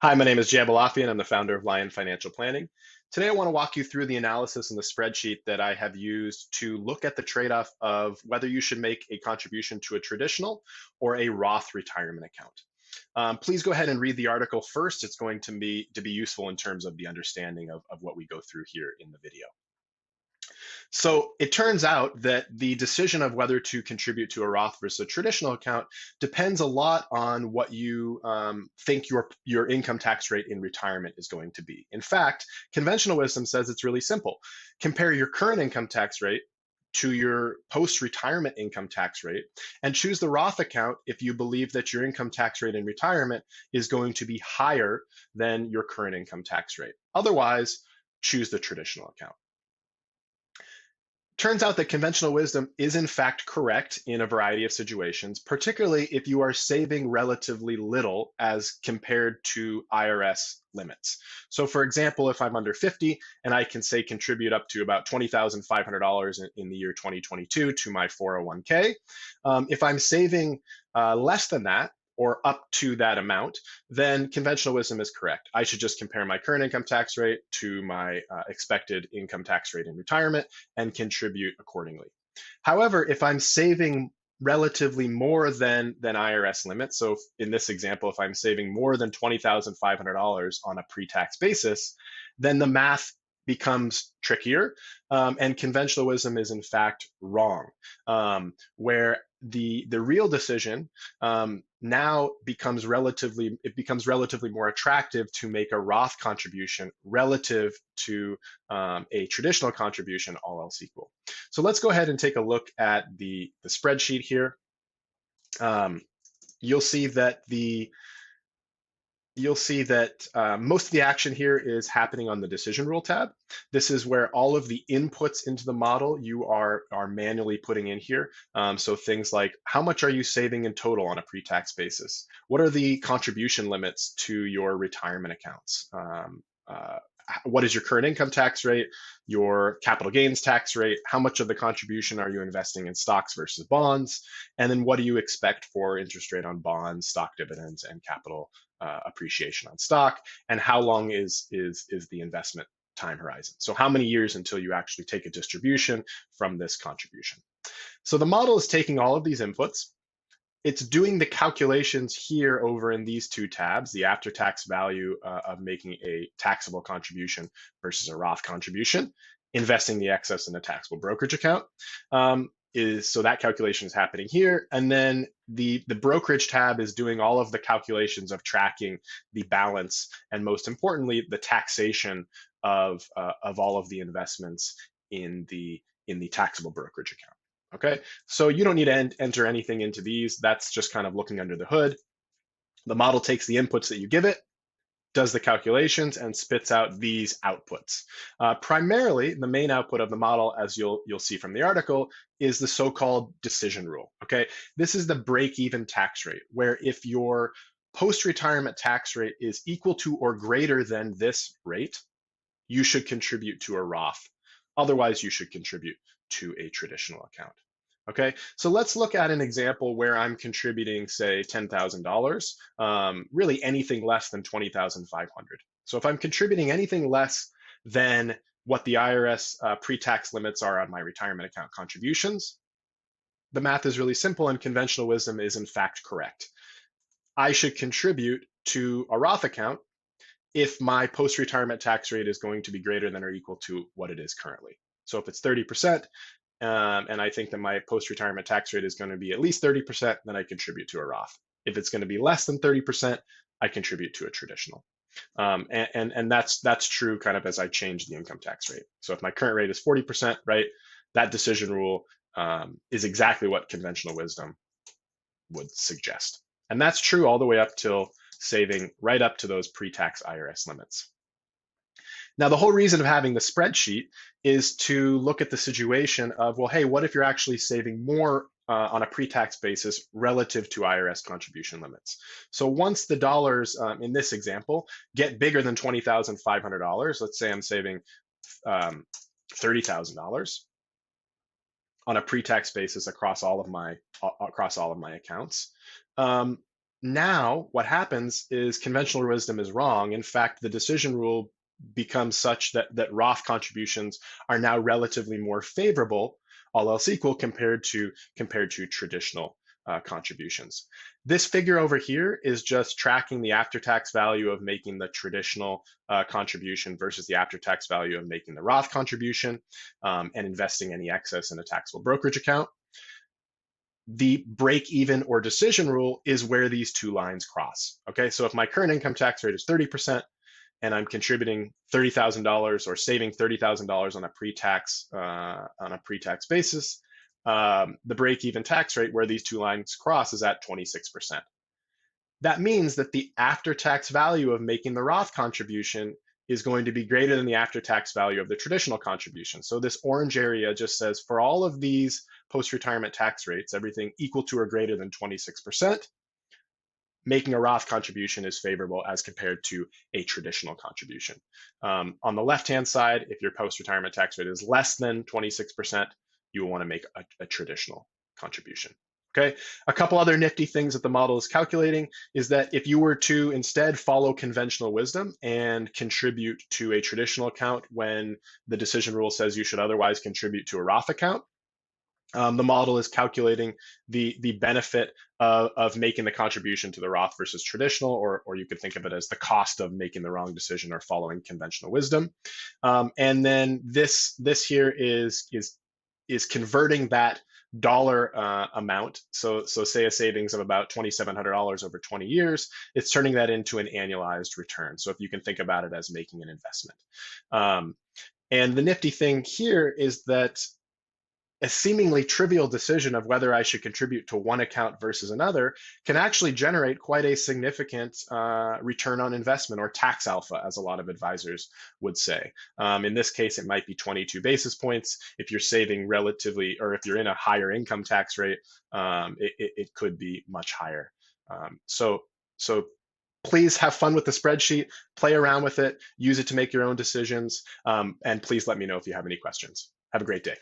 Hi, my name is Jay Abalafian. I'm the founder of Lion Financial Planning. Today, I want to walk you through the analysis in the spreadsheet that I have used to look at the trade-off of whether you should make a contribution to a traditional or a Roth retirement account. Please go ahead and read the article first. It's going to be useful in terms of the understanding of what we go through here in the video. So it turns out that the decision of whether to contribute to a Roth versus a traditional account depends a lot on what you think your income tax rate in retirement is going to be. In fact, conventional wisdom says it's really simple. Compare your current income tax rate to your post-retirement income tax rate and choose the Roth account if you believe that your income tax rate in retirement is going to be higher than your current income tax rate. Otherwise, choose the traditional account. Turns out that conventional wisdom is in fact correct in a variety of situations, particularly if you are saving relatively little as compared to IRS limits. So for example, if I'm under 50 and I can say contribute up to about $20,500 in the year 2022 to my 401k, if I'm saving less than that, or up to that amount, then conventional wisdom is correct. I should just compare my current income tax rate to my expected income tax rate in retirement and contribute accordingly. However, if I'm saving relatively more than IRS limits, so in this example, if I'm saving more than $20,500 on a pre-tax basis, then the math becomes trickier, and conventional wisdom is in fact wrong, where the real decision now becomes relatively more attractive to make a Roth contribution relative to a traditional contribution, all else equal. So let's go ahead and take a look at the spreadsheet here. You'll see that most of the action here is happening on the decision rule tab. This is where all of the inputs into the model you are manually putting in here. So things like, how much are you saving in total on a pre-tax basis? What are the contribution limits to your retirement accounts? What is your current income tax rate, your capital gains tax rate, how much of the contribution are you investing in stocks versus bonds, and then what do you expect for interest rate on bonds, stock dividends, and capital appreciation on stock, and how long is the investment time horizon. So how many years until you actually take a distribution from this contribution. So the model is taking all of these inputs. It's doing the calculations here over in these two tabs, the after-tax value of making a taxable contribution versus a Roth contribution, investing the excess in a taxable brokerage account. So that calculation is happening here. And then the brokerage tab is doing all of the calculations of tracking the balance and, most importantly, the taxation of all of the investments in the taxable brokerage account. Okay, so you don't need to enter anything into these. That's just kind of looking under the hood. The model takes the inputs that you give it, does the calculations, and spits out these outputs. Primarily, the main output of the model, as you'll see from the article, is the so-called decision rule. Okay, this is the break-even tax rate, where if your post-retirement tax rate is equal to or greater than this rate, you should contribute to a Roth. Otherwise, you should contribute to a traditional account. Okay, so let's look at an example where I'm contributing, say, $10,000, really anything less than $20,500. So if I'm contributing anything less than what the IRS pre-tax limits are on my retirement account contributions, the math is really simple and conventional wisdom is in fact correct. I should contribute to a Roth account if my post-retirement tax rate is going to be greater than or equal to what it is currently. So if it's 30%, and I think that my post-retirement tax rate is going to be at least 30%, then I contribute to a Roth. If it's going to be less than 30%, I contribute to a traditional. And that's true kind of as I change the income tax rate. So if my current rate is 40%, right, that decision rule is exactly what conventional wisdom would suggest. And that's true all the way up till saving right up to those pre-tax IRS limits. Now, the whole reason of having the spreadsheet is to look at the situation of, well, hey, what if you're actually saving more on a pre-tax basis relative to IRS contribution limits? So once the dollars in this example get bigger than $20,500, let's say I'm saving $30,000 on a pre-tax basis across all of my accounts. Now, what happens is conventional wisdom is wrong. In fact, the decision rule becomes such that Roth contributions are now relatively more favorable, all else equal, compared to traditional contributions. This figure over here is just tracking the after-tax value of making the traditional contribution versus the after-tax value of making the Roth contribution, and investing any excess in a taxable brokerage account. The break even or decision rule is where these two lines cross. Okay, so if my current income tax rate is 30% and I'm contributing $30,000 or saving $30,000 on a pre-tax basis, the break even tax rate where these two lines cross is at 26%. That means that the after-tax value of making the Roth contribution is going to be greater than the after-tax value of the traditional contribution. So this orange area just says for all of these post-retirement tax rates, everything equal to or greater than 26%, making a Roth contribution is favorable as compared to a traditional contribution. On the left-hand side, if your post-retirement tax rate is less than 26%, you will want to make a traditional contribution. Okay, a couple other nifty things that the model is calculating is that if you were to instead follow conventional wisdom and contribute to a traditional account when the decision rule says you should otherwise contribute to a Roth account, the model is calculating the benefit of making the contribution to the Roth versus traditional, or you could think of it as the cost of making the wrong decision or following conventional wisdom. And then this here is converting that dollar amount. So say a savings of about $2,700 over 20 years, it's turning that into an annualized return. So if you can think about it as making an investment. And the nifty thing here is that a seemingly trivial decision of whether I should contribute to one account versus another can actually generate quite a significant return on investment, or tax alpha, as a lot of advisors would say. In this case, it might be 22 basis points. If you're saving relatively, or if you're in a higher income tax rate, it could be much higher. So please have fun with the spreadsheet, play around with it, use it to make your own decisions, and please let me know if you have any questions. Have a great day.